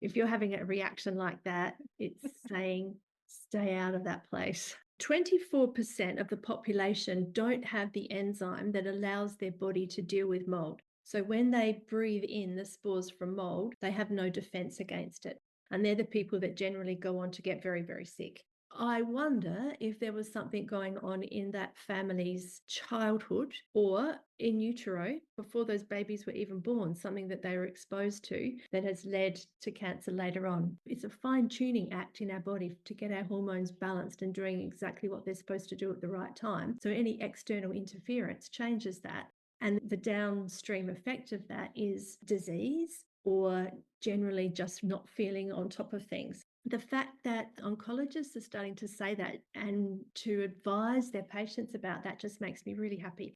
If you're having a reaction like that, it's saying stay out of that place. 24% of the population don't have the enzyme that allows their body to deal with mold. So when they breathe in the spores from mold, they have no defense against it. And they're the people that generally go on to get very, very sick. I wonder if there was something going on in that family's childhood or in utero before those babies were even born, something that they were exposed to that has led to cancer later on. It's a fine-tuning act in our body to get our hormones balanced and doing exactly what they're supposed to do at the right time. So any external interference changes that. And the downstream effect of that is disease or generally just not feeling on top of things. The fact that oncologists are starting to say that and to advise their patients about that just makes me really happy.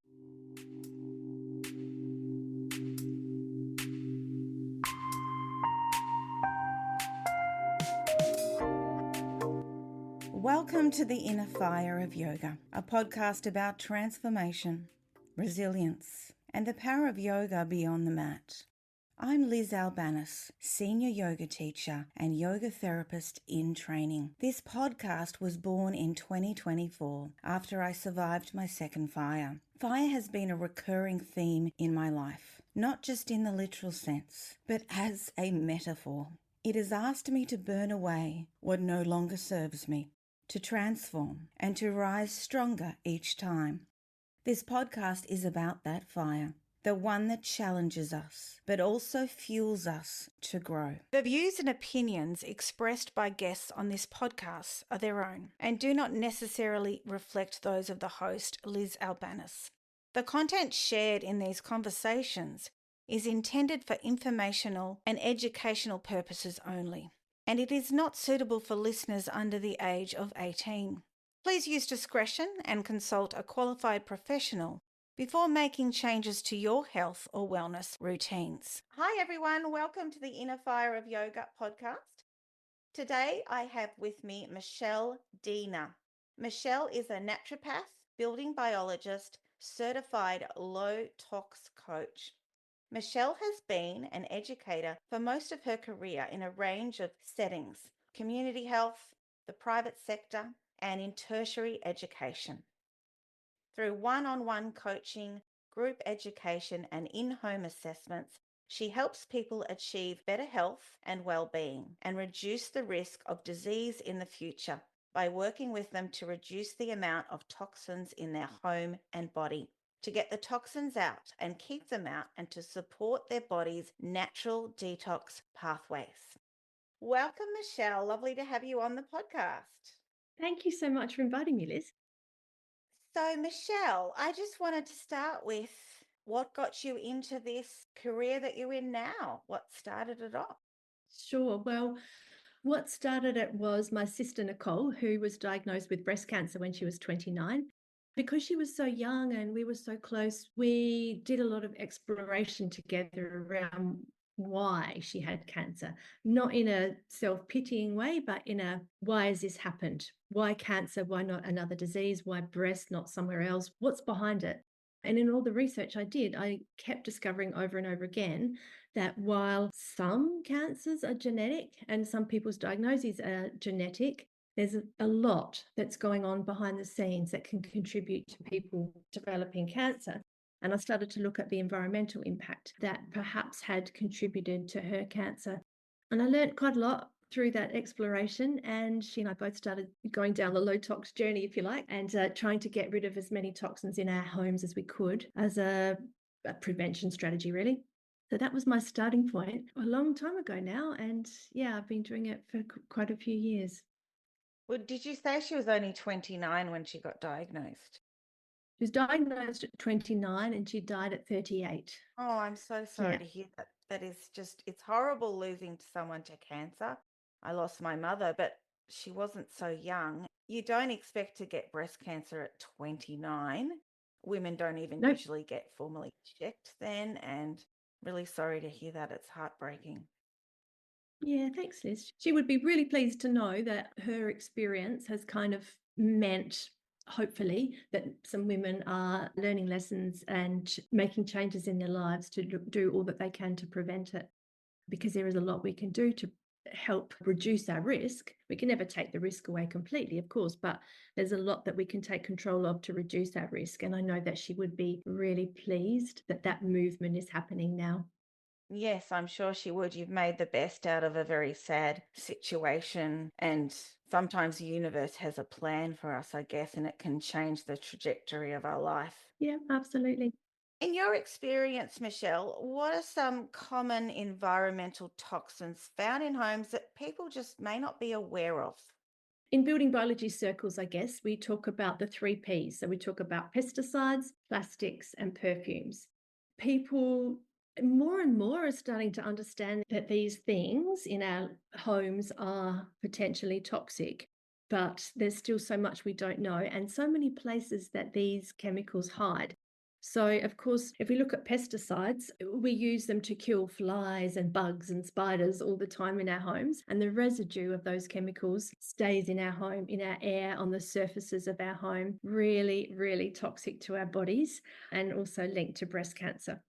Welcome to the Inner Fire of Yoga, a podcast about transformation, resilience, and the power of yoga beyond the mat. I'm Liz Albanis, senior yoga teacher and yoga therapist in training. This podcast was born in 2024 after I survived my second fire. Fire has been a recurring theme in my life, not just in the literal sense, but as a metaphor. It has asked me to burn away what no longer serves me, to transform and to rise stronger each time. This podcast is about that fire. The one that challenges us, but also fuels us to grow. The views and opinions expressed by guests on this podcast are their own and do not necessarily reflect those of the host, Liz Albanis. The content shared in these conversations is intended for informational and educational purposes only, and it is not suitable for listeners under the age of 18. Please use discretion and consult a qualified professional before making changes to your health or wellness routines. Hi everyone, welcome to the Inner Fire of Yoga podcast. Today I have with me Michelle Diener. Michelle is a naturopath, building biologist, certified low tox coach. Michelle has been an educator for most of her career in a range of settings, community health, the private sector, and in tertiary education. Through one-on-one coaching, group education, and in-home assessments, she helps people achieve better health and well-being and reduce the risk of disease in the future by working with them to reduce the amount of toxins in their home and body, to get the toxins out and keep them out, and to support their body's natural detox pathways. Welcome, Michelle. Lovely to have you on the podcast. Thank you so much for inviting me, Liz. So, Michelle, I just wanted to start with what got you into this career that you're in now? What started it off? Sure. Well, what started it was my sister, Nicole, who was diagnosed with breast cancer when she was 29. Because she was so young and we were so close, we did a lot of exploration together around why she had cancer, not in a self-pitying way, but in a why has this happened? Why cancer? Why not another disease? Why breast, not somewhere else? What's behind it? And in all the research I did, I kept discovering over and over again that while some cancers are genetic and some people's diagnoses are genetic, there's a lot that's going on behind the scenes that can contribute to people developing cancer. And I started to look at the environmental impact that perhaps had contributed to her cancer. And I learned quite a lot through that exploration. And she and I both started going down the low tox journey, if you like, and trying to get rid of as many toxins in our homes as we could as a prevention strategy, really. So that was my starting point a long time ago now. And yeah, I've been doing it for quite a few years. Well, did you say she was only 29 when she got diagnosed? She was diagnosed at 29 and she died at 38. Oh, I'm so sorry to hear that. That is just, it's horrible losing someone to cancer. I lost my mother, but she wasn't so young. You don't expect to get breast cancer at 29. Women don't even Nope. usually get formally checked then. And really sorry to hear that. It's heartbreaking. Yeah, thanks, Liz. She would be really pleased to know that her experience has kind of meant, hopefully, that some women are learning lessons and making changes in their lives to do all that they can to prevent it, because there is a lot we can do to help reduce our risk. We can never take the risk away completely, of course, but there's a lot that we can take control of to reduce our risk. And I know that she would be really pleased that that movement is happening now. Yes, I'm sure she would. You've made the best out of a very sad situation. And sometimes the universe has a plan for us, I guess, and it can change the trajectory of our life. Yeah, absolutely. In your experience, Michelle, what are some common environmental toxins found in homes that people just may not be aware of? In building biology circles, I guess, we talk about the three Ps. So we talk about pesticides, plastics, and perfumes. People more and more are starting to understand that these things in our homes are potentially toxic, but there's still so much we don't know, and so many places that these chemicals hide. So, of course, if we look at pesticides, we use them to kill flies and bugs and spiders all the time in our homes. And the residue of those chemicals stays in our home, in our air, on the surfaces of our home, really, really toxic to our bodies and also linked to breast cancer.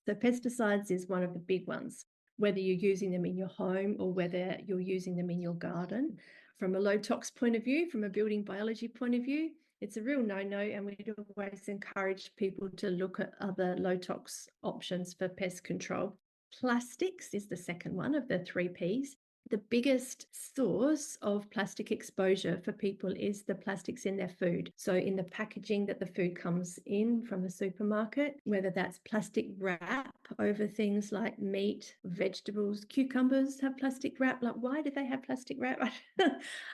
So, pesticides is one of the big ones, whether you're using them in your home or whether you're using them in your garden. From a low tox point of view, from a building biology point of view, it's a real no-no, and we'd always encourage people to look at other low tox options for pest control. Plastics is the second one of the three Ps. The biggest source of plastic exposure for people is the plastics in their food. So, in the packaging that the food comes in from the supermarket, whether that's plastic wrap over things like meat, vegetables, cucumbers have plastic wrap. Like, why do they have plastic wrap?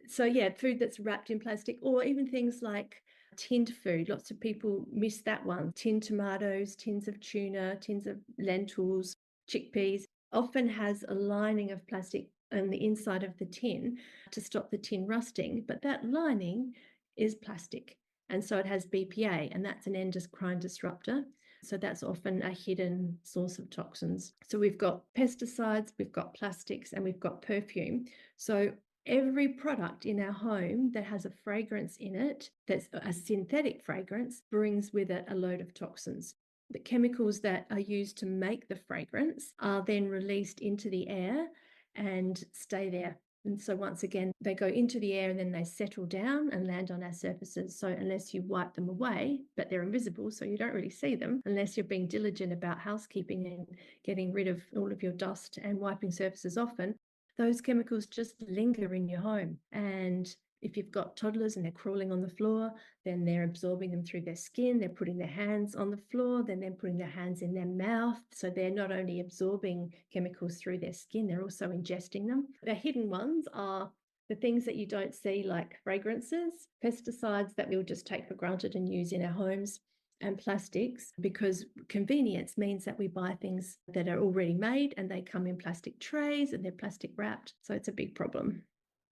So, yeah, food that's wrapped in plastic, or even things like tinned food. Lots of people miss that one. Tinned tomatoes, tins of tuna, tins of lentils, chickpeas often has a lining of plastic on the inside of the tin to stop the tin rusting, but that lining is plastic. And so it has BPA, and that's an endocrine disruptor. So that's often a hidden source of toxins. So we've got pesticides, we've got plastics, and we've got perfume. So every product in our home that has a fragrance in it, that's a synthetic fragrance, brings with it a load of toxins. The chemicals that are used to make the fragrance are then released into the air and stay there. And so once again, they go into the air and then they settle down and land on our surfaces. So unless you wipe them away, but they're invisible, so you don't really see them, unless you're being diligent about housekeeping and getting rid of all of your dust and wiping surfaces often, those chemicals just linger in your home. And if you've got toddlers and they're crawling on the floor, then they're absorbing them through their skin, they're putting their hands on the floor, then they're putting their hands in their mouth. So they're not only absorbing chemicals through their skin, they're also ingesting them. The hidden ones are the things that you don't see, like fragrances, pesticides that we'll just take for granted and use in our homes, and plastics, because convenience means that we buy things that are already made and they come in plastic trays and they're plastic wrapped. So it's a big problem.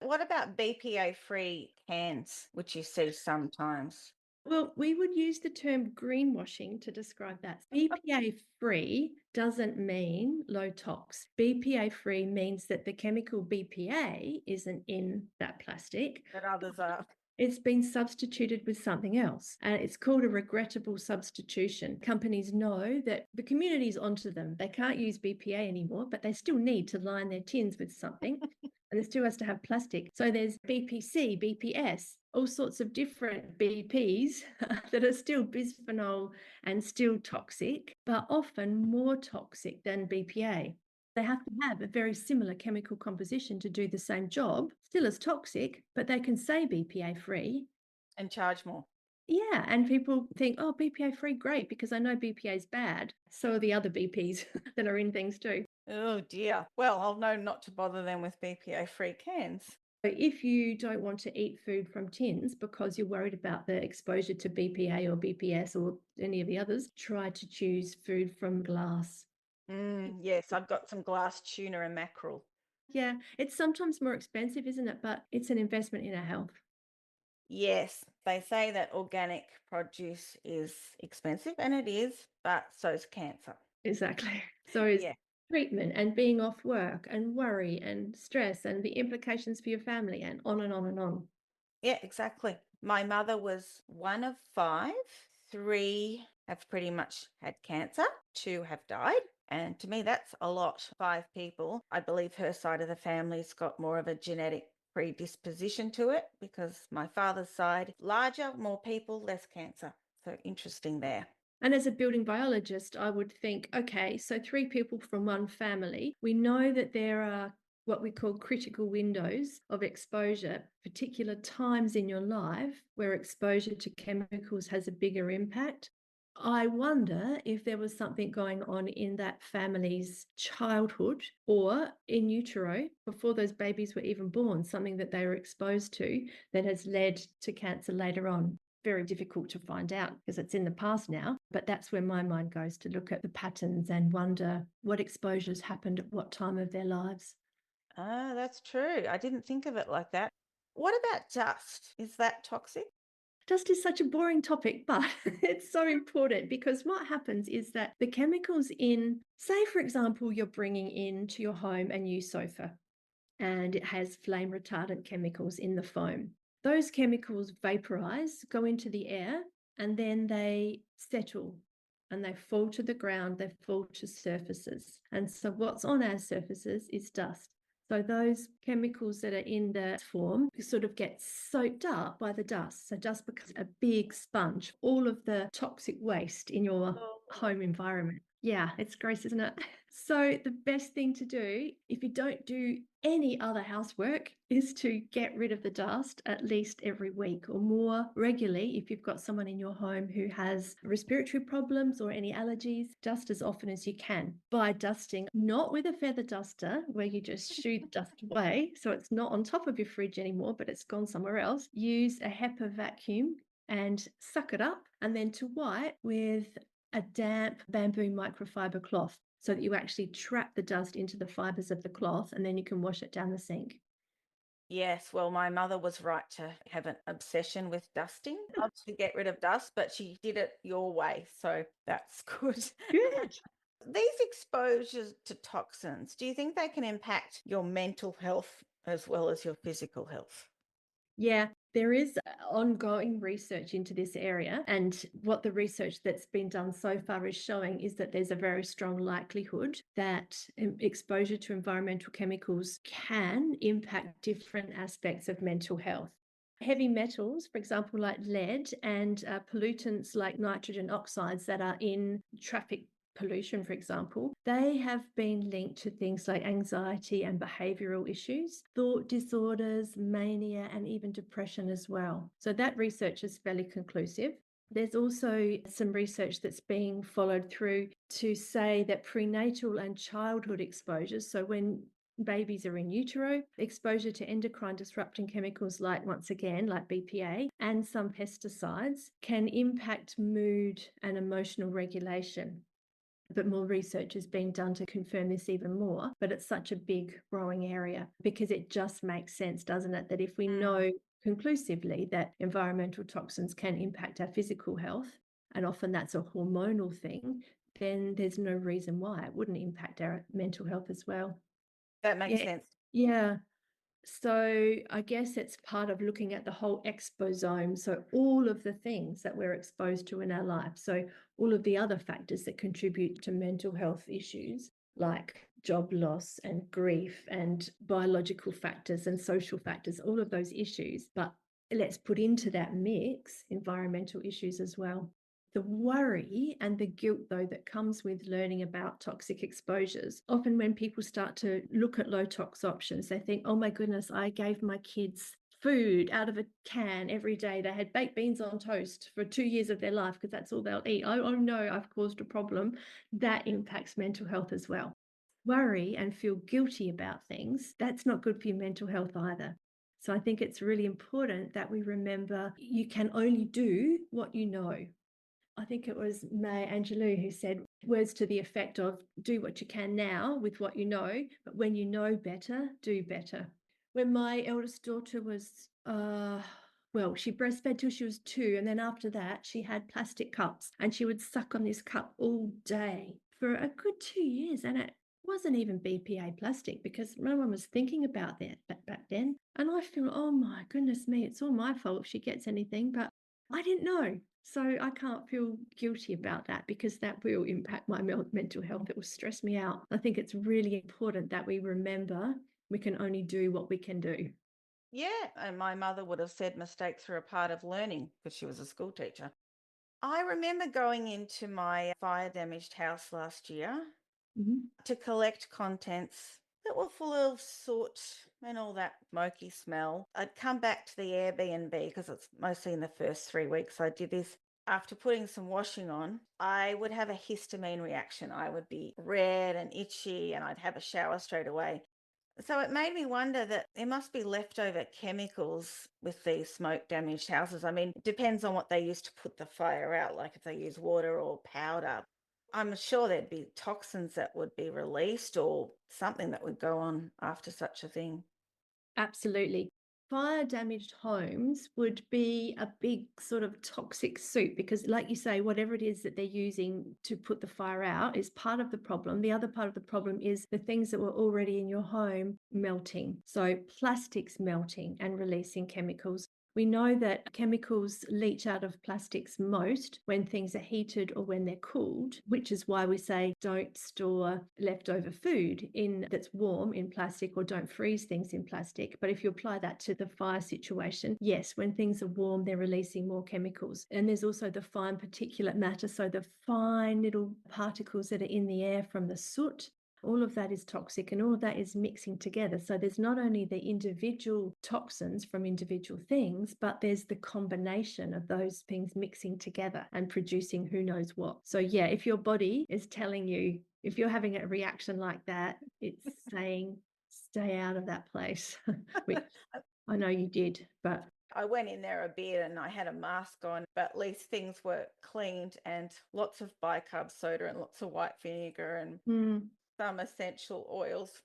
What about BPA-free cans, which you see sometimes? Well, we would use the term greenwashing to describe that. BPA free doesn't mean low tox. BPA free means that the chemical BPA isn't in that plastic. That others are. It's been substituted with something else, and it's called a regrettable substitution. Companies know that the community's onto them. They can't use BPA anymore, but they still need to line their tins with something. And it still has to have plastic. So there's BPC, BPS, all sorts of different BPs that are still bisphenol and still toxic, but often more toxic than BPA. They have to have a very similar chemical composition to do the same job, still as toxic, but they can say BPA free. And charge more. Yeah, and people think, oh, BPA free, great, because I know BPA is bad. So are the other BPs that are in things too. Oh dear. Well, I'll know not to bother them with BPA-free cans. So if you don't want to eat food from tins because you're worried about the exposure to BPA or BPS or any of the others, try to choose food from glass. Yes, I've got some glass tuna and mackerel. Yeah, it's sometimes more expensive, isn't it? But it's an investment in our health. Yes, they say that organic produce is expensive, and it is, but so's cancer. Exactly. So is Yeah, treatment and being off work and worry and stress and the implications for your family and on and on and on. yeah, exactly. My mother was one of five. Three have pretty much had cancer, two have died. And to me, that's a lot. 5 people. I believe her side of the family's got more of a genetic predisposition to it because my father's side, larger, more people, less cancer. So interesting there. And as a building biologist, I would think, okay, so 3 people from one family, we know that there are what we call critical windows of exposure, particular times in your life where exposure to chemicals has a bigger impact. I wonder if there was something going on in that family's childhood or in utero before those babies were even born, something that they were exposed to that has led to cancer later on. Very difficult to find out because it's in the past now, but that's where my mind goes to look at the patterns and wonder what exposures happened at what time of their lives. Ah, that's true. I didn't think of it like that. What about dust? Is that toxic? Dust is such a boring topic, but it's so important because what happens is that the chemicals in, say, for example, you're bringing into your home a new sofa and it has flame retardant chemicals in the foam. Those chemicals vaporize, go into the air, and then they settle and they fall to the ground, they fall to surfaces. And so what's on our surfaces is dust. So those chemicals that are in the form sort of get soaked up by the dust. So dust becomes a big sponge, all of the toxic waste in your home environment. Yeah, it's gross, isn't it? So the best thing to do, if you don't do any other housework, is to get rid of the dust at least every week or more regularly. If you've got someone in your home who has respiratory problems or any allergies, dust as often as you can by dusting, not with a feather duster where you just shoo the dust away. So it's not on top of your fridge anymore, but it's gone somewhere else. Use a HEPA vacuum and suck it up, and then to wipe with a damp bamboo microfiber cloth so that you actually trap the dust into the fibers of the cloth and then you can wash it down the sink. Yes, well, my mother was right to have an obsession with dusting, not to get rid of dust, but she did it your way. So that's good. Good. These exposures to toxins, do you think they can impact your mental health as well as your physical health? Yeah, there is ongoing research into this area. And what the research that's been done so far is showing is that there's a very strong likelihood that exposure to environmental chemicals can impact different aspects of mental health. Heavy metals, for example, like lead and pollutants like nitrogen oxides that are in traffic pollution, for example, they have been linked to things like anxiety and behavioral issues, thought disorders, mania, and even depression as well. So that research is fairly conclusive. There's also some research that's being followed through to say that prenatal and childhood exposures, so when babies are in utero, exposure to endocrine disrupting chemicals like, once again, like BPA and some pesticides can impact mood and emotional regulation. But more research is being done to confirm this even more. But it's such a big growing area because it just makes sense, doesn't it? That if we know conclusively that environmental toxins can impact our physical health, and often that's a hormonal thing, then there's no reason why it wouldn't impact our mental health as well. That makes Yeah. sense. Yeah. So I guess it's part of looking at the whole exposome. So all of the things that we're exposed to in our life. So all of the other factors that contribute to mental health issues like job loss and grief and biological factors and social factors, all of those issues. But let's put into that mix environmental issues as well. The worry and the guilt, though, that comes with learning about toxic exposures, often when people start to look at low tox options, they think, oh my goodness, I gave my kids food out of a can every day. They had baked beans on toast for 2 years of their life because that's all they'll eat. Oh no, I've caused a problem. That impacts mental health as well. Worry and feel guilty about things, that's not good for your mental health either. So I think it's really important that we remember you can only do what you know. I think it was Maya Angelou who said words to the effect of do what you can now with what you know, but when you know better, do better. When my eldest daughter was, well, she breastfed till she was 2. And then after that, she had plastic cups and she would suck on this cup all day for a good 2 years. And it wasn't even BPA plastic because no one was thinking about that back then. And I feel, oh my goodness me, it's all my fault if she gets anything. But I didn't know. So I can't feel guilty about that because that will impact my mental health. It will stress me out. I think it's really important that we remember we can only do what we can do. Yeah, and my mother would have said mistakes are a part of learning because she was a school teacher. I remember going into my fire damaged house last year Mhm. to collect contents that were full of soot and all that smoky smell. I'd come back to the Airbnb because it's mostly in the first 3 weeks I did this. After putting some washing on, I would have a histamine reaction. I would be red and itchy and I'd have a shower straight away. So it made me wonder that there must be leftover chemicals with these smoke damaged houses. I mean, it depends on what they use to put the fire out, like if they use water or powder. I'm sure there'd be toxins that would be released or something that would go on after such a thing. Absolutely. Fire damaged homes would be a big sort of toxic soup because, like you say, whatever it is that they're using to put the fire out is part of the problem. The other part of the problem is the things that were already in your home melting. So, plastics melting and releasing chemicals. We know that chemicals leach out of plastics most when things are heated or when they're cooled, which is why we say don't store leftover food in that's warm in plastic or don't freeze things in plastic. But if you apply that to the fire situation, yes, when things are warm, they're releasing more chemicals. And there's also the fine particulate matter, so the fine little particles that are in the air from the soot. All of that is toxic and all of that is mixing together. So there's not only the individual toxins from individual things, but there's the combination of those things mixing together and producing who knows what. So, yeah, if your body is telling you, if you're having a reaction like that, it's saying, stay out of that place, which I know you did, but I went in there a bit and I had a mask on, but at least things were cleaned and lots of bicarb soda and lots of white vinegar and some essential oils.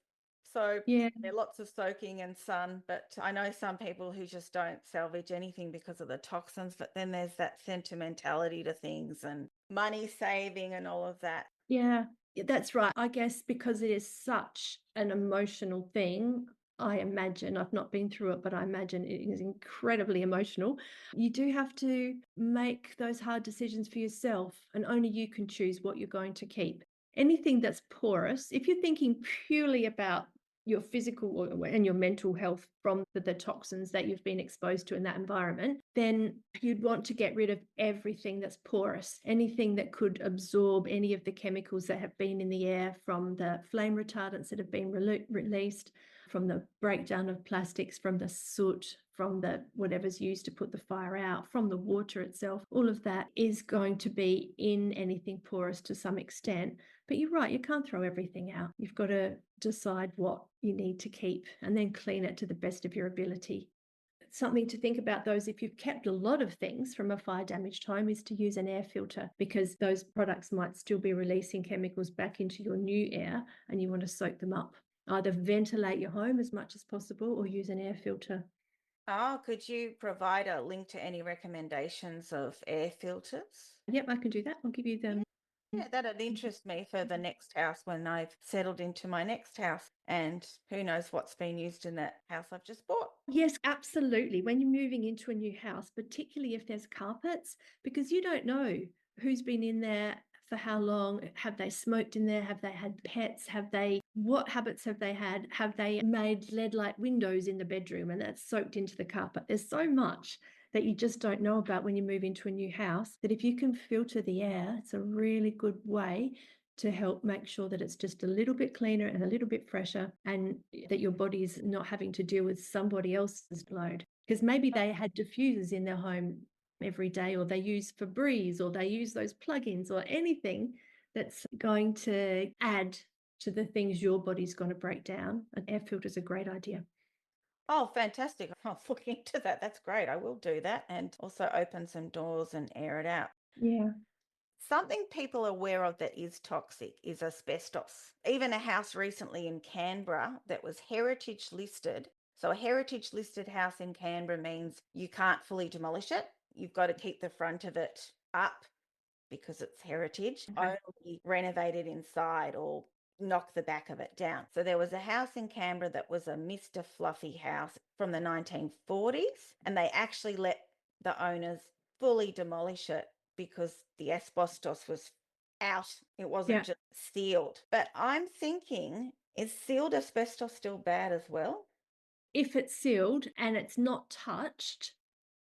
So yeah. there are lots of soaking and sun, but I know some people who just don't salvage anything because of the toxins, but then there's that sentimentality to things and money saving and all of that. Yeah, that's right. I guess because it is such an emotional thing, I imagine, I've not been through it, but I imagine it is incredibly emotional. You do have to make those hard decisions for yourself, and only you can choose what you're going to keep. Anything that's porous, if you're thinking purely about your physical and your mental health from the toxins that you've been exposed to in that environment, then you'd want to get rid of everything that's porous, anything that could absorb any of the chemicals that have been in the air from the flame retardants that have been released, from the breakdown of plastics, from the soot, from the whatever's used to put the fire out, from the water itself. All of that is going to be in anything porous to some extent. But you're right, you can't throw everything out. You've got to decide what you need to keep and then clean it to the best of your ability. Something to think about those if you've kept a lot of things from a fire damaged home is to use an air filter, because those products might still be releasing chemicals back into your new air and you want to soak them up. Either ventilate your home as much as possible or use an air filter. Oh, could you provide a link to any recommendations of air filters? Yep, I can do that. I'll give you them. Yeah, that'd interest me for the next house when I've settled into my next house. And who knows what's been used in that house I've just bought. Yes, absolutely. When you're moving into a new house, particularly if there's carpets, because you don't know who's been in there for how long. Have they smoked in there? Have they had pets? What habits have they had? Have they made lead light windows in the bedroom and that's soaked into the carpet? There's so much that you just don't know about when you move into a new house, that if you can filter the air, it's a really good way to help make sure that it's just a little bit cleaner and a little bit fresher, and that your body's not having to deal with somebody else's load. Because maybe they had diffusers in their home every day, or they use Febreze, or they use those plugins, or anything that's going to add to the things your body's going to break down. An air filter is a great idea. Oh, fantastic. I'll look into that. That's great. I will do that and also open some doors and air it out. Yeah. Something people are aware of that is toxic is asbestos. Even a house recently in Canberra that was heritage listed. So, a heritage listed house in Canberra means you can't fully demolish it. You've got to keep the front of it up because it's heritage, Okay. only renovate it inside or knock the back of it down. So there was a house in Canberra that was a Mr. Fluffy house from the 1940s, and they actually let the owners fully demolish it because the asbestos was out. It wasn't Yeah. just sealed. But I'm thinking, is sealed asbestos still bad as well? If it's sealed and it's not touched,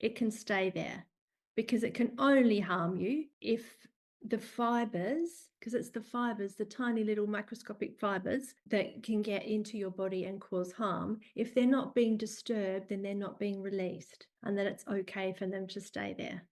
it can stay there because it can only harm you if the fibers, because it's the fibers, the tiny little microscopic fibers that can get into your body and cause harm. If they're not being disturbed, then they're not being released, and that it's okay for them to stay there.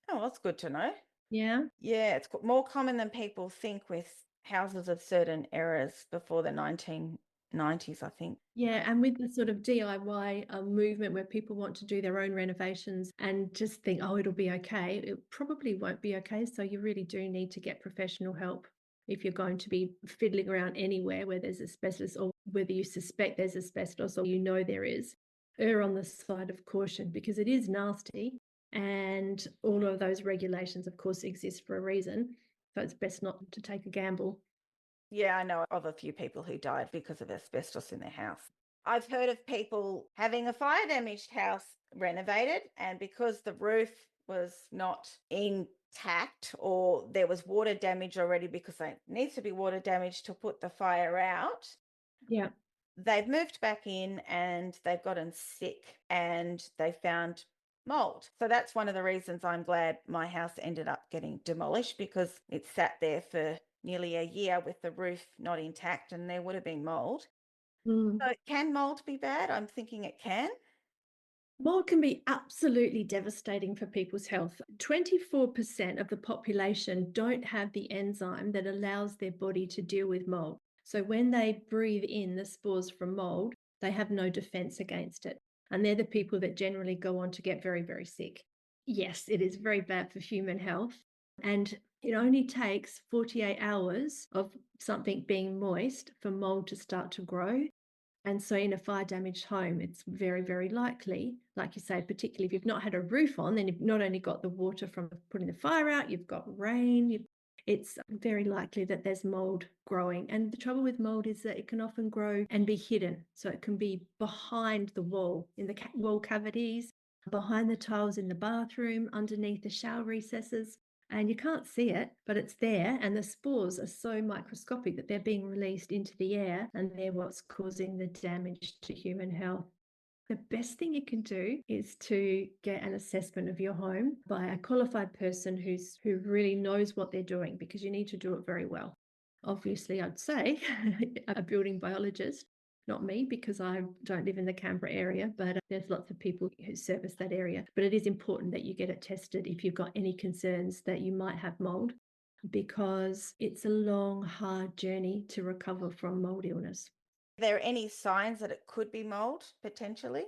Oh, that's good to know. Yeah. Yeah, it's more common than people think with houses of certain eras before the 1990s, I think. Yeah, and with the sort of DIY movement where people want to do their own renovations and just think, oh, it'll be okay, it probably won't be okay. So you really do need to get professional help if you're going to be fiddling around anywhere where there's asbestos, or whether you suspect there's asbestos or you know there is. Err on the side of caution because it is nasty, and all of those regulations, of course, exist for a reason. So it's best not to take a gamble. Yeah, I know of a few people who died because of asbestos in their house. I've heard of people having a fire damaged house renovated, and because the roof was not intact or there was water damage already, because there needs to be water damage to put the fire out, Yeah. they've moved back in and they've gotten sick and they found mold. So that's one of the reasons I'm glad my house ended up getting demolished, because it sat there for nearly a year with the roof not intact and there would have been mold. Mm. So can mold be bad? I'm thinking it can. Mold can be absolutely devastating for people's health. 24% of the population don't have the enzyme that allows their body to deal with mold. So when they breathe in the spores from mold, they have no defense against it. And they're the people that generally go on to get very, very sick. Yes, it is very bad for human health. And it only takes 48 hours of something being moist for mold to start to grow. And so in a fire damaged home, it's very, very likely, like you say, particularly if you've not had a roof on, then you've not only got the water from putting the fire out, you've got rain, it's very likely that there's mold growing. And the trouble with mold is that it can often grow and be hidden. So it can be behind the wall, in the wall cavities, behind the tiles in the bathroom, underneath the shower recesses. And you can't see it, but it's there. And the spores are so microscopic that they're being released into the air, and they're what's causing the damage to human health. The best thing you can do is to get an assessment of your home by a qualified person who really knows what they're doing, because you need to do it very well. Obviously, I'd say a building biologist, not me, because I don't live in the Canberra area, but there's lots of people who service that area. But it is important that you get it tested if you've got any concerns that you might have mold, because it's a long, hard journey to recover from mold illness. Are there any signs that it could be mold potentially?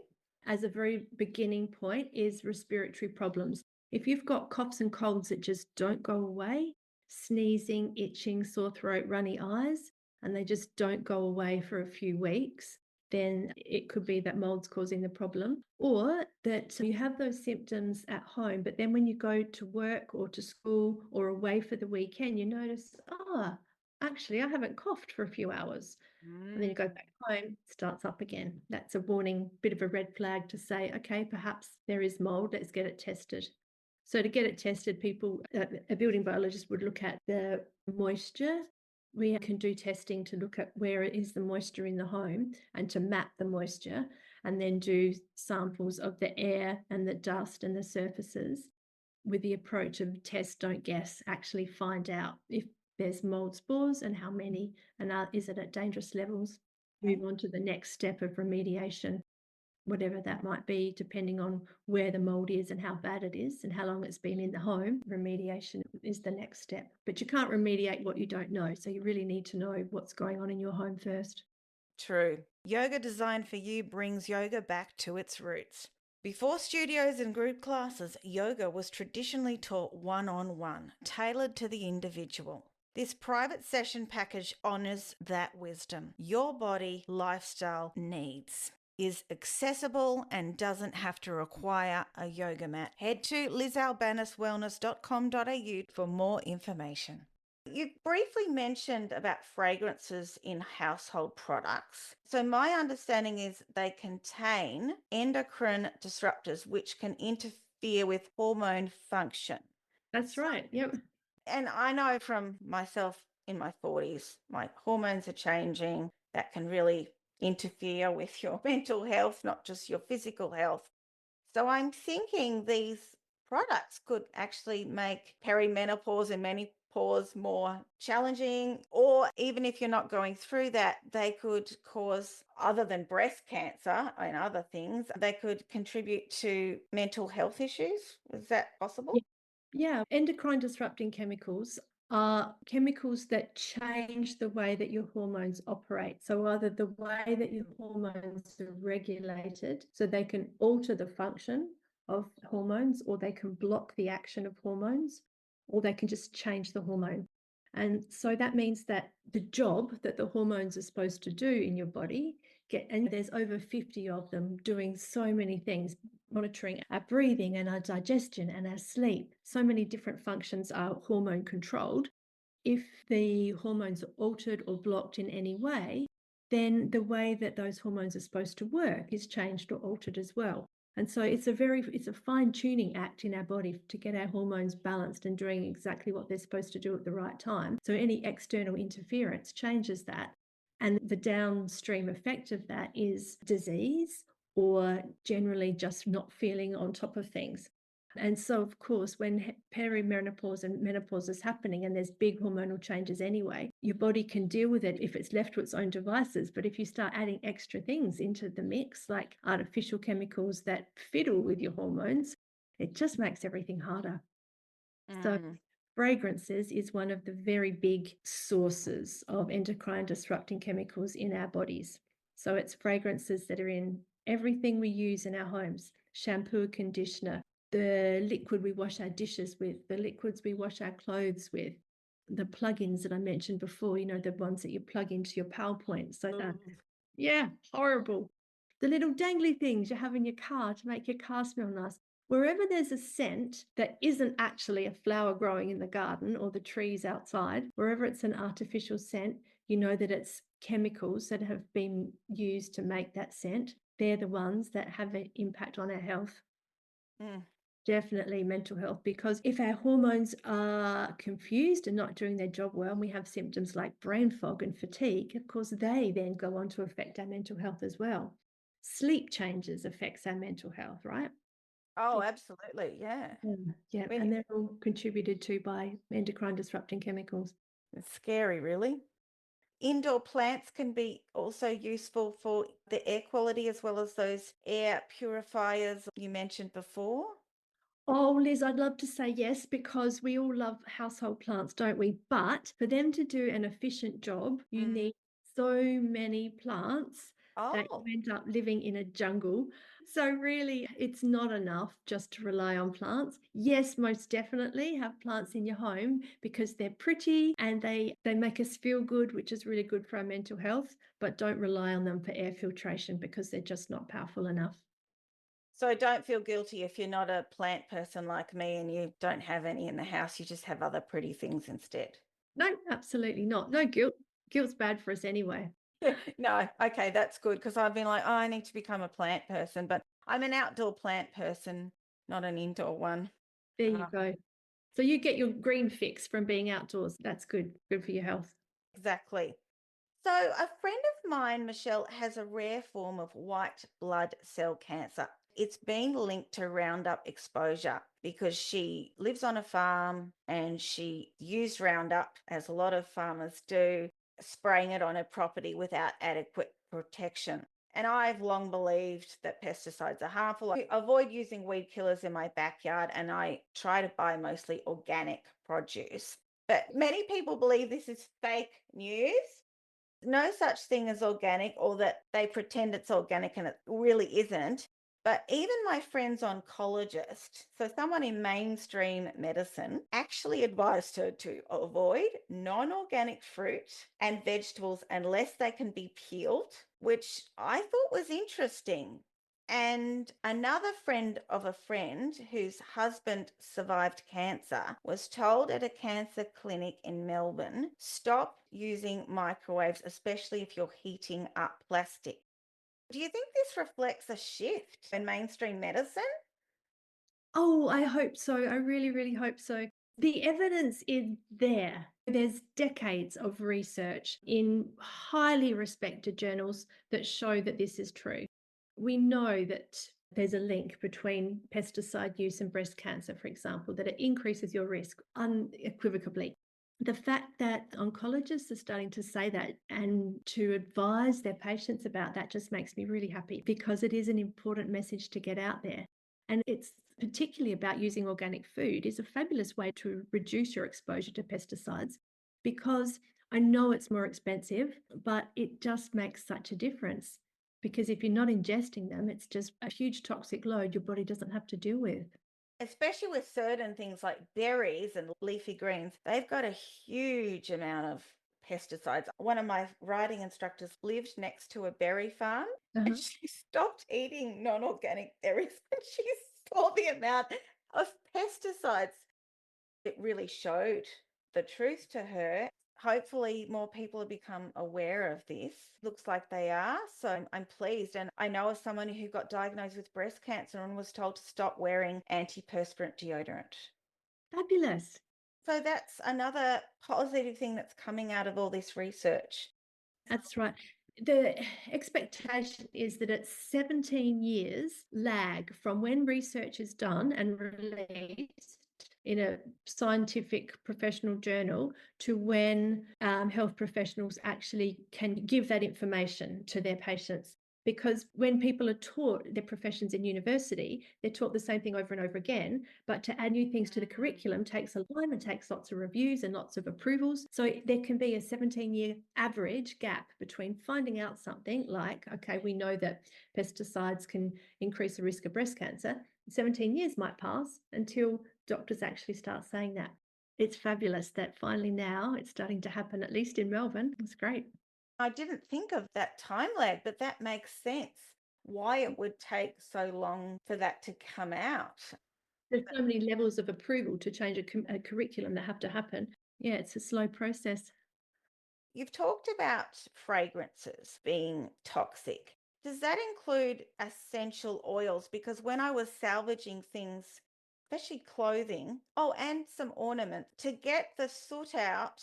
As a very beginning point is respiratory problems. If you've got coughs and colds that just don't go away, sneezing, itching, sore throat, runny eyes, and they just don't go away for a few weeks, then it could be that mold's causing the problem. Or that you have those symptoms at home, but then when you go to work or to school or away for the weekend, you notice, actually, I haven't coughed for a few hours. And then you go back home, it starts up again. That's a warning, bit of a red flag to say, okay, perhaps there is mold, let's get it tested. So to get it tested, a building biologist would look at the moisture. We can do testing to look at where is the moisture in the home and to map the moisture, and then do samples of the air and the dust and the surfaces with the approach of test, don't guess, actually find out if there's mold spores and how many, and is it at dangerous levels. Okay. Move on to the next step of remediation, whatever that might be, depending on where the mold is and how bad it is and how long it's been in the home. Remediation is the next step. But you can't remediate what you don't know. So you really need to know what's going on in your home first. True. Yoga designed for you brings yoga back to its roots. Before studios and group classes, yoga was traditionally taught one-on-one, tailored to the individual. This private session package honors that wisdom. Your body, lifestyle, needs. Is accessible and doesn't have to require a yoga mat. Head to lizalbanuswellness.com.au for more information. You briefly mentioned about fragrances in household products. So my understanding is they contain endocrine disruptors which can interfere with hormone function. That's right. Yep. And I know from myself in my 40s, my hormones are changing. That can really interfere with your mental health, not just your physical health. So I'm thinking these products could actually make perimenopause and menopause more challenging, or even if you're not going through that, they could cause, other than breast cancer and other things, they could contribute to mental health issues. Is that possible? Yeah, endocrine disrupting chemicals are chemicals that change the way that your hormones operate. So either the way that your hormones are regulated, so they can alter the function of hormones, or they can block the action of hormones, or they can just change the hormone. And so that means that the job that the hormones are supposed to do in your body and there's over 50 of them doing so many things, monitoring our breathing and our digestion and our sleep. So many different functions are hormone controlled. If the hormones are altered or blocked in any way, then the way that those hormones are supposed to work is changed or altered as well. And so it's a fine tuning act in our body to get our hormones balanced and doing exactly what they're supposed to do at the right time. So any external interference changes that. And the downstream effect of that is disease or generally just not feeling on top of things. And so, of course, when perimenopause and menopause is happening and there's big hormonal changes anyway, your body can deal with it if it's left to its own devices. But if you start adding extra things into the mix, like artificial chemicals that fiddle with your hormones, it just makes everything harder. So Mm. fragrances is one of the very big sources of endocrine disrupting chemicals in our bodies. So it's fragrances that are in everything we use in our homes: shampoo, conditioner, the liquid we wash our dishes with, the liquids we wash our clothes with, the plugins that I mentioned before, the ones that you plug into your PowerPoint. So that, Mm. yeah, horrible. The little dangly things you have in your car to make your car smell nice. Wherever there's a scent that isn't actually a flower growing in the garden or the trees outside, wherever it's an artificial scent, you know that it's chemicals that have been used to make that scent. They're the ones that have an impact on our health. Mm. Definitely mental health, because if our hormones are confused and not doing their job well, and we have symptoms like brain fog and fatigue, of course, they then go on to affect our mental health as well. Sleep changes affects our mental health, right? Oh, absolutely. Yeah. Yeah, I mean, and they're all contributed to by endocrine disrupting chemicals. it's scary, really. Indoor plants can be also useful for the air quality as well as those air purifiers you mentioned before. Oh, Liz, I'd love to say yes, because we all love household plants, don't we? But for them to do an efficient job, you Mm. need so many plants that you Oh, end up living in a jungle. So really, it's not enough just to rely on plants. Yes, most definitely have plants in your home because they're pretty and they make us feel good, which is really good for our mental health, but don't rely on them for air filtration because they're just not powerful enough. so don't feel guilty if you're not a plant person like me and you don't have any in the house. You just have other pretty things instead. No, absolutely not. No guilt. Guilt's bad for us anyway. No, okay, that's good because I've been like, oh, I need to become a plant person, but I'm an outdoor plant person, not an indoor one. There you Uh, go. So you get your green fix from being outdoors. That's good. Good for your health. exactly. So, a friend of mine, Michelle, has a rare form of white blood cell cancer. It's been linked to Roundup exposure because she lives on a farm and she used Roundup, as a lot of farmers do, spraying it on her property without adequate protection. And I've long believed that pesticides are harmful. I avoid using weed killers in my backyard and I try to buy mostly organic produce. But many people believe this is fake news, no such thing as organic, or that they pretend it's organic and it really isn't. But even my friend's oncologist, so someone in mainstream medicine, actually advised her to avoid non organic fruit and vegetables unless they can be peeled, which I thought was interesting. And another friend of a friend whose husband survived cancer was told at a cancer clinic in Melbourne, stop using microwaves, especially if you're heating up plastic. Do you think this reflects a shift in mainstream medicine? Oh, I hope so. I really, really hope so. The evidence is there. There's decades of research in highly respected journals that show that this is true. We know that there's a link between pesticide use and breast cancer, for example, that it increases your risk unequivocally. The fact that oncologists are starting to say that and to advise their patients about that just makes me really happy because it is an important message to get out there. And it's particularly about using organic food is a fabulous way to reduce your exposure to pesticides because I know it's more expensive, but it just makes such a difference. Because if you're not ingesting them, it's just a huge toxic load your body doesn't have to deal with. Especially with certain things like berries and leafy greens, they've got a huge amount of pesticides. One of my riding instructors lived next to a berry farm and Uh-huh. she stopped eating non organic berries when she saw the amount of pesticides. It really showed the truth to her. Hopefully, more people have become aware of this. Looks like they are. So I'm pleased. And I know of someone who got diagnosed with breast cancer and was told to stop wearing antiperspirant deodorant. Fabulous. So that's another positive thing that's coming out of all this research. That's right. The expectation is that it's 17 years lag from when research is done and released in a scientific professional journal to when health professionals actually can give that information to their patients. Because when people are taught their professions in university, they're taught the same thing over and over again. But to add new things to the curriculum takes a time and takes lots of reviews and lots of approvals. So there can be a 17-year average gap between finding out something like, okay, we know that pesticides can increase the risk of breast cancer. 17 years might pass until doctors actually start saying that. It's fabulous that finally now it's starting to happen, at least in Melbourne. It's great. I didn't think of that time lag, but that makes sense why it would take so long for that to come out. There's so many levels of approval to change a curriculum that have to happen. Yeah, it's a slow process. You've talked about fragrances being toxic. Does that include essential oils? Because when I was salvaging things, especially clothing, oh, and some ornaments, to get the soot out,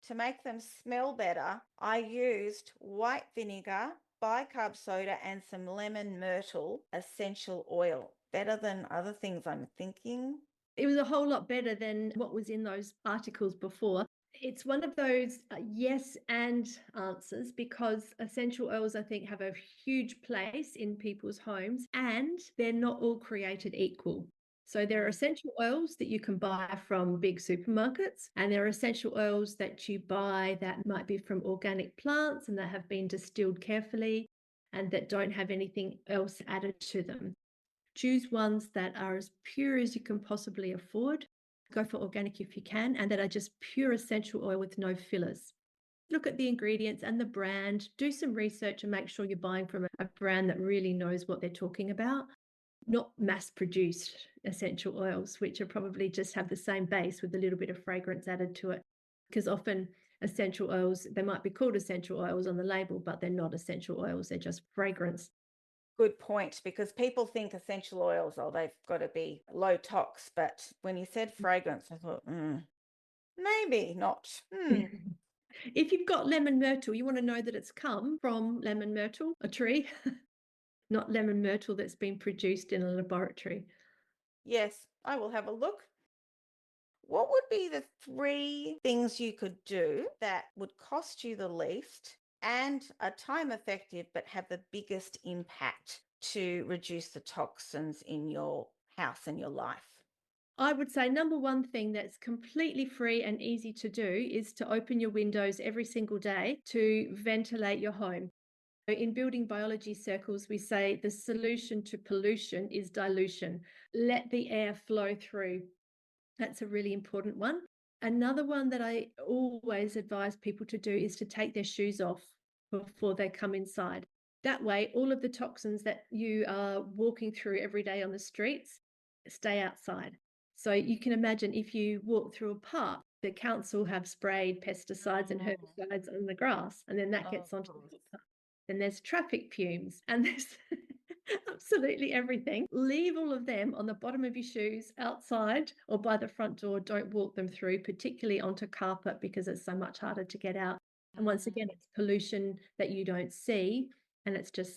to make them smell better, I used white vinegar, bicarb soda, and some lemon myrtle essential oil. Better than other things, I'm thinking. It was a whole lot better than what was in those articles before. It's one of those yes and answers because essential oils, I think, have a huge place in people's homes and they're not all created equal. So there are essential oils that you can buy from big supermarkets, and there are essential oils that you buy that might be from organic plants and that have been distilled carefully and that don't have anything else added to them. Choose ones that are as pure as you can possibly afford. Go for organic if you can, and that are just pure essential oil with no fillers. Look at the ingredients and the brand, do some research and make sure you're buying from a brand that really knows what they're talking about, not mass produced essential oils, which are probably just have the same base with a little bit of fragrance added to it. Because often essential oils, they might be called essential oils on the label, but they're not essential oils, they're just fragrance. Good point, because people think essential oils, oh, they've got to be low tox. But when you said fragrance, I thought, maybe not. If you've got lemon myrtle, you want to know that it's come from lemon myrtle, a tree, not lemon myrtle that's been produced in a laboratory. Yes, I will have a look. What would be the three things you could do that would cost you the least and are time effective but have the biggest impact to reduce the toxins in your house and your life? I would say number one thing that's completely free and easy to do is to open your windows every single day to ventilate your home. In building biology circles, we say the solution to pollution is dilution. Let the air flow through. That's a really important one. Another one that I always advise people to do is to take their shoes off before they come inside. That way, all of the toxins that you are walking through every day on the streets stay outside. So you can imagine if you walk through a park, the council have sprayed pesticides and herbicides on the grass, and then that Oh, gets onto the gosh. footpath. Then there's traffic fumes, and there's absolutely everything. Leave all of them on the bottom of your shoes outside or by the front door. Don't walk them through, particularly onto carpet, because it's so much harder to get out. And once again, it's pollution that you don't see, and it's just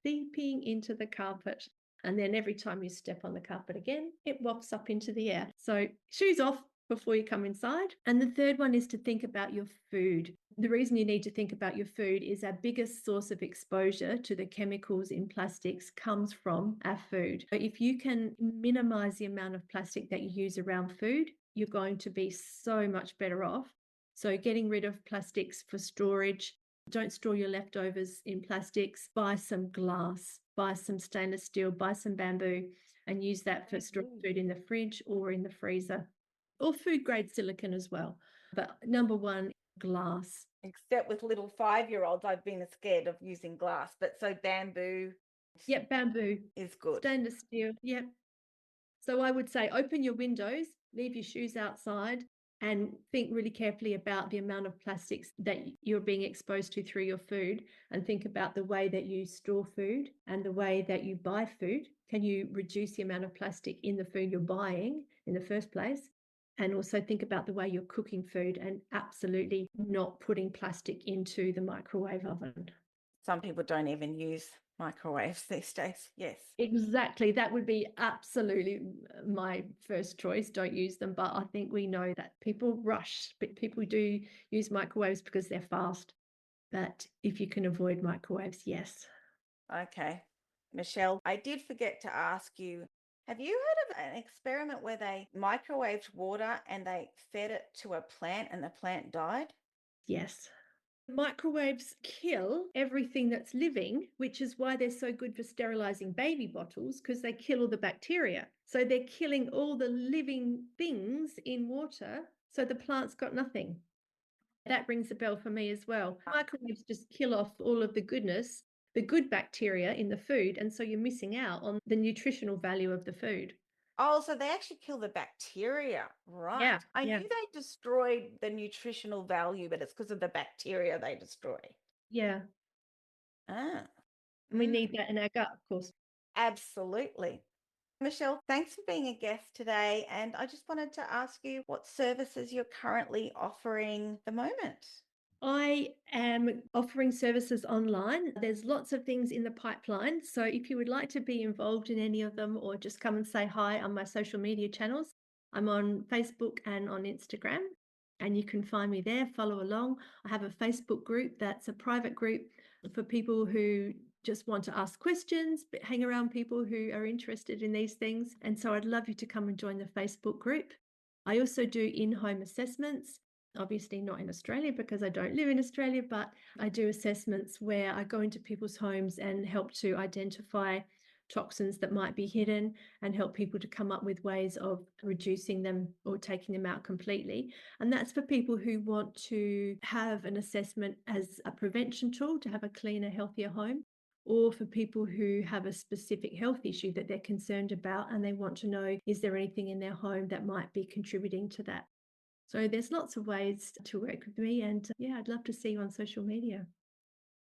seeping into the carpet. And then every time you step on the carpet again, it wafts up into the air. So shoes off before you come inside. And the third one is to think about your food. The reason you need to think about your food is our biggest source of exposure to the chemicals in plastics comes from our food. So if you can minimize the amount of plastic that you use around food, you're going to be so much better off. So getting rid of plastics for storage. Don't store your leftovers in plastics. Buy some glass, buy some stainless steel, buy some bamboo, and use that for storing food in the fridge or in the freezer, or food grade silicone as well. But number one, glass. Except with little 5-year-olds, I've been scared of using glass. But so bamboo. Yep, bamboo is good. Stainless steel. Yep. So I would say open your windows, leave your shoes outside, and think really carefully about the amount of plastics that you're being exposed to through your food, and think about the way that you store food and the way that you buy food. Can you reduce the amount of plastic in the food you're buying in the first place? And also think about the way you're cooking food, and absolutely not putting plastic into the microwave oven. Some people don't even use microwaves these days. Yes. Exactly. That would be absolutely my first choice. Don't use them. But I think we know that people rush, but people do use microwaves because they're fast. But if you can avoid microwaves, yes. Okay. Michelle, I did forget to ask you, have you heard of an experiment where they microwaved water and they fed it to a plant and the plant died? Yes. Microwaves kill everything that's living, which is why they're so good for sterilizing baby bottles, because they kill all the bacteria. So they're killing all the living things in water. So the plant's got nothing. That rings a bell for me as well. Microwaves just kill off all of the goodness, the good bacteria in the food. And so you're missing out on the nutritional value of the food. Oh, so they actually kill the bacteria, right? Yeah, I yeah, knew they destroyed the nutritional value, but it's because of the bacteria they destroy. yeah. Ah, And we need that in our gut, of course. absolutely. Michelle, thanks for being a guest today. And I just wanted to ask you what services you're currently offering at the moment. I am offering services online. There's lots of things in the pipeline. So if you would like to be involved in any of them, or just come and say hi on my social media channels, I'm on Facebook and on Instagram, and you can find me there. Follow along. I have a Facebook group that's a private group for people who just want to ask questions, but hang around people who are interested in these things. And so I'd love you to come and join the Facebook group. I also do in-home assessments. Obviously not in Australia because I don't live in Australia, but I do assessments where I go into people's homes and help to identify toxins that might be hidden, and help people to come up with ways of reducing them or taking them out completely. And that's for people who want to have an assessment as a prevention tool to have a cleaner, healthier home, or for people who have a specific health issue that they're concerned about and they want to know, is there anything in their home that might be contributing to that? So there's lots of ways to work with me, and yeah, I'd love to see you on social media.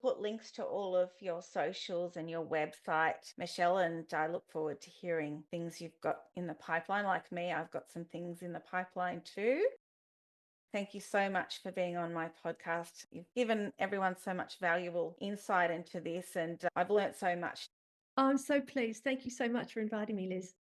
Put links to all of your socials and your website, Michelle, and I look forward to hearing things you've got in the pipeline. Like me, I've got some things in the pipeline too. Thank you so much for being on my podcast. You've given everyone so much valuable insight into this, and I've learnt so much. I'm so pleased. Thank you so much for inviting me, Liz.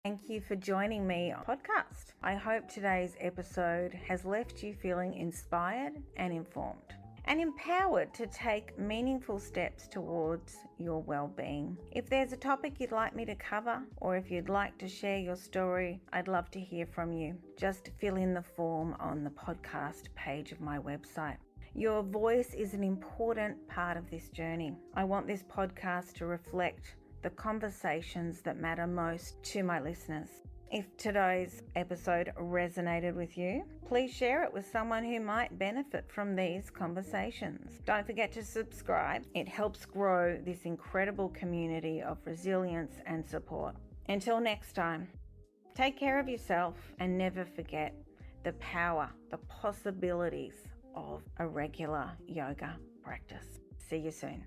Thank you for joining me on the podcast. I hope today's episode has left you feeling inspired and informed, and empowered to take meaningful steps towards your well-being. If there's a topic you'd like me to cover, or if you'd like to share your story, I'd love to hear from you. Just fill in the form on the podcast page of my website. Your voice is an important part of this journey. I want this podcast to reflect the conversations that matter most to my listeners. If today's episode resonated with you, please share it with someone who might benefit from these conversations. Don't forget to subscribe. It helps grow this incredible community of resilience and support. Until next time, take care of yourself and never forget the power, the possibilities of a regular yoga practice. See you soon.